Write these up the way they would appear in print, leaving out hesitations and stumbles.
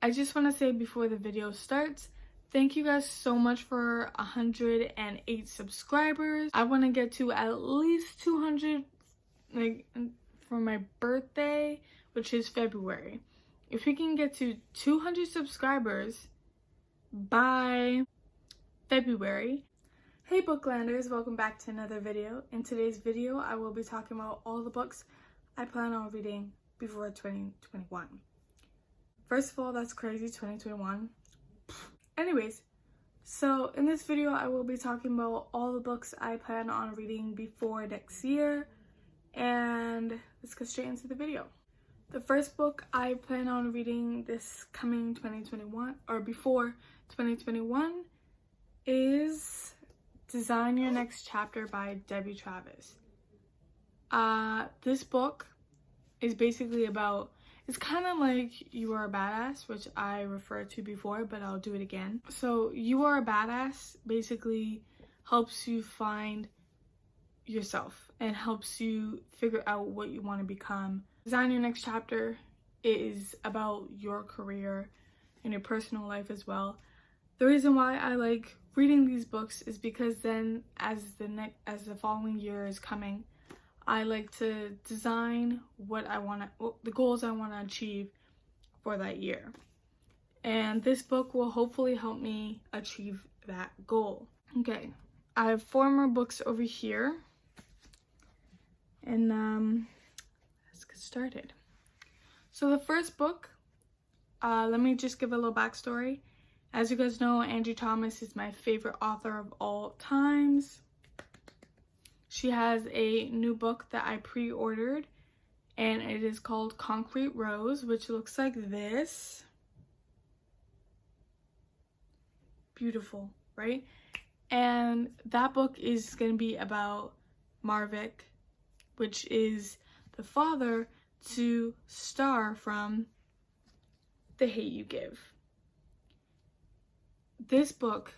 I just want to say before the video starts, thank you guys so much for 108 subscribers. I want to get to at least 200 for my birthday, which is February. If we can get to 200 subscribers by February. Hey Booklanders, welcome back to another video. In today's video, I will be talking about all the books I plan on reading before 2021. First of all, that's crazy, 2021. Anyways, so in this video, I will be talking about all the books I plan on reading before next year, and let's get straight into the video. The first book I plan on reading this coming 2021, or before 2021, is Design Your Next Chapter by Debbie Travis. This book is basically about, it's kind of like You Are a Badass, which I referred to before, but I'll do it again. So You Are a Badass basically helps you find yourself and helps you figure out what you want to become. Design Your Next Chapter is about your career and your personal life as well. The reason why I like reading these books is because then as the following year is coming, I like to design the goals I want to achieve for that year. And this book will hopefully help me achieve that goal. Okay, I have 4 more books over here. And let's get started. So the first book, let me just give a little backstory. As you guys know, Angie Thomas is my favorite author of all times. She has a new book that I pre-ordered, and it is called Concrete Rose, which looks like this. Beautiful, right? And that book is going to be about Marvick, which is the father to Star from The Hate U Give. This book,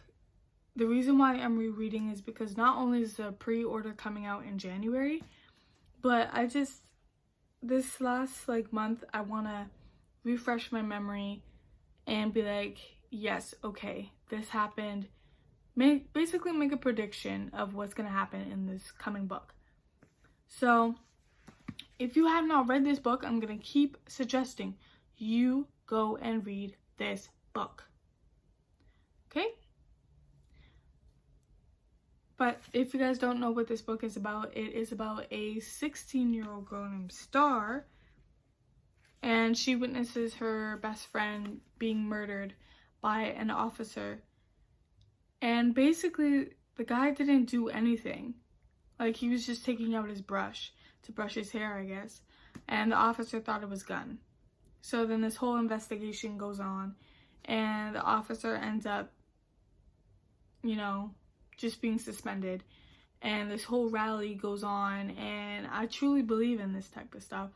the reason why I'm rereading is because not only is the pre-order coming out in January, but this last month, I want to refresh my memory and be like, yes, okay, this happened. Basically make a prediction of what's going to happen in this coming book. So if you have not read this book, I'm going to keep suggesting you go and read this book. Okay? But if you guys don't know what this book is about, it is about a 16-year-old girl named Star, and she witnesses her best friend being murdered by an officer. And basically, the guy didn't do anything. He was just taking out his brush to brush his hair, I guess, and the officer thought it was a gun. So then this whole investigation goes on, and the officer ends up, just being suspended, and this whole rally goes on. And I truly believe in this type of stuff.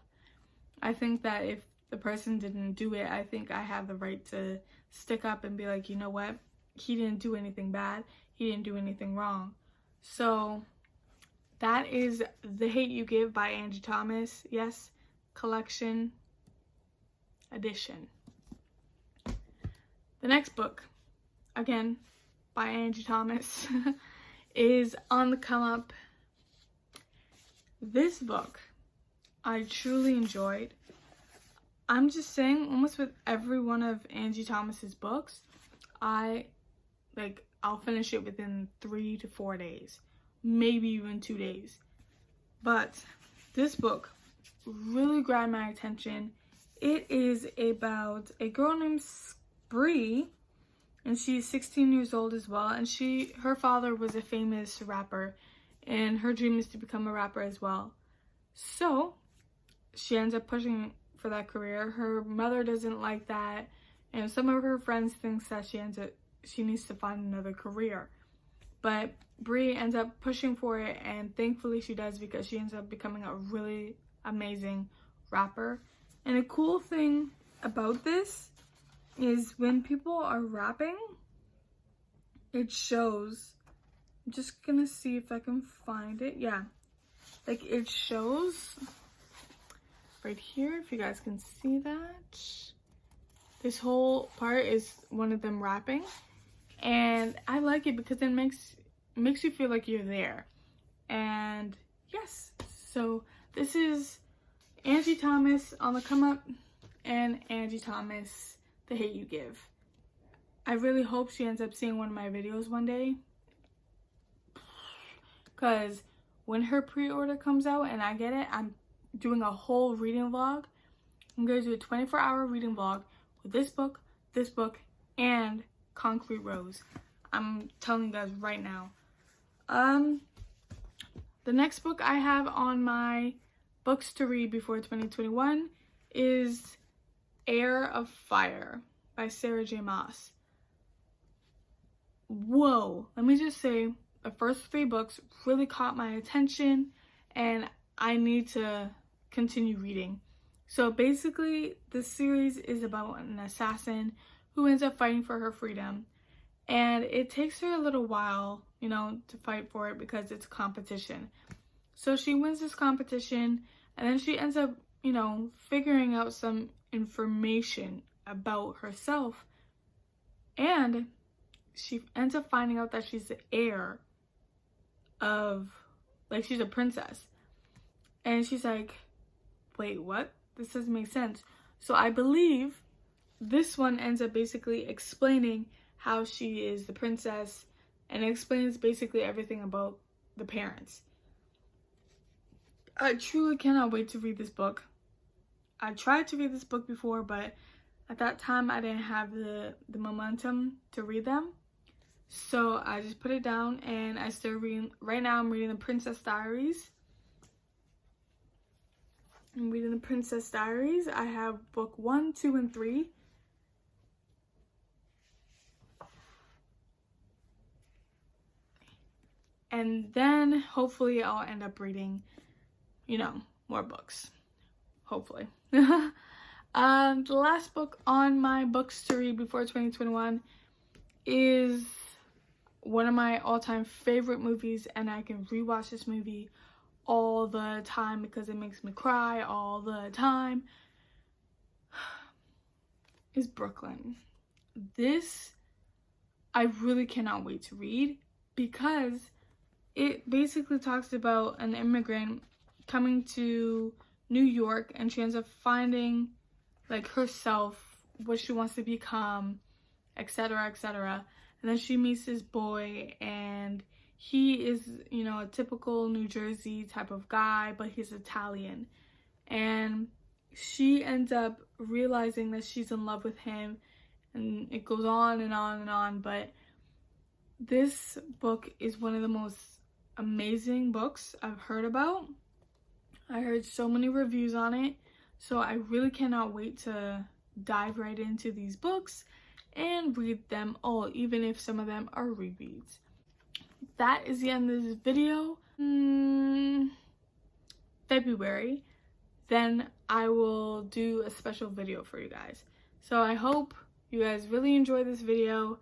I think that if the person didn't do it, I think I have the right to stick up and be like, you know what, he didn't do anything bad, he didn't do anything wrong. So that is The Hate U Give by Angie Thomas. Yes, collection edition. The next book, again by Angie Thomas, is On the Come Up. This book I truly enjoyed. I'm just saying, almost with every one of Angie Thomas's books, I'll finish it within 3 to 4 days, maybe even 2 days. But this book really grabbed my attention. It is about a girl named Bree, and she's 16 years old as well, and her father was a famous rapper, and her dream is to become a rapper as well. So she ends up pushing for that career. Her mother doesn't like that, and some of her friends think that she needs to find another career. But Bree ends up pushing for it, and thankfully she does, because she ends up becoming a really amazing rapper. And a cool thing about this is when people are rapping, it shows. I'm just gonna see if I can find it. Yeah, it shows right here, if you guys can see that. this whole part is one of them rapping, and I like it because it makes you feel like you're there. And yes, so this is Angie Thomas on the come up, and Angie Thomas, The Hate You Give. I really hope she ends up seeing one of my videos one day, because when her pre-order comes out and I get it, I'm doing a whole reading vlog. I'm going to do a 24-hour reading vlog with this book, and Concrete Rose. I'm telling you guys right now. The next book I have on my books to read before 2021 is Heir of Fire by Sarah J Maas. Whoa, let me just say, the first 3 books really caught my attention, and I need to continue reading. So basically, this series is about an assassin who ends up fighting for her freedom, and it takes her a little while, you know, to fight for it because it's a competition. So she wins this competition, and then she ends up, you know, figuring out some information about herself, and she ends up finding out that she's the heir of, like, she's a princess. And she's like, wait, what? This doesn't make sense. So I believe this one ends up basically explaining how she is the princess, and it explains basically everything about the parents. I truly cannot wait to read this book. I tried to read this book before, but at that time I didn't have the momentum to read them. So I just put it down, and I started reading. Right now I'm reading The Princess Diaries. I'm reading The Princess Diaries. I have book 1, 2, and 3. And then hopefully I'll end up reading, you know, more books. Hopefully. The last book on my books to read before 2021 is one of my all-time favorite movies, and I can rewatch this movie all the time because it makes me cry all the time. Is Brooklyn. This I really cannot wait to read because it basically talks about an immigrant coming to New York, and she ends up finding, like, herself, what she wants to become, etc., etc. And then she meets this boy, and he is, you know, a typical New Jersey type of guy, but he's Italian. And she ends up realizing that she's in love with him, and it goes on and on and on. But this book is one of the most amazing books I've heard about. I heard so many reviews on it, so I really cannot wait to dive right into these books and read them all, even if some of them are rereads. That is the end of this video. February, then I will do a special video for you guys. So I hope you guys really enjoyed this video.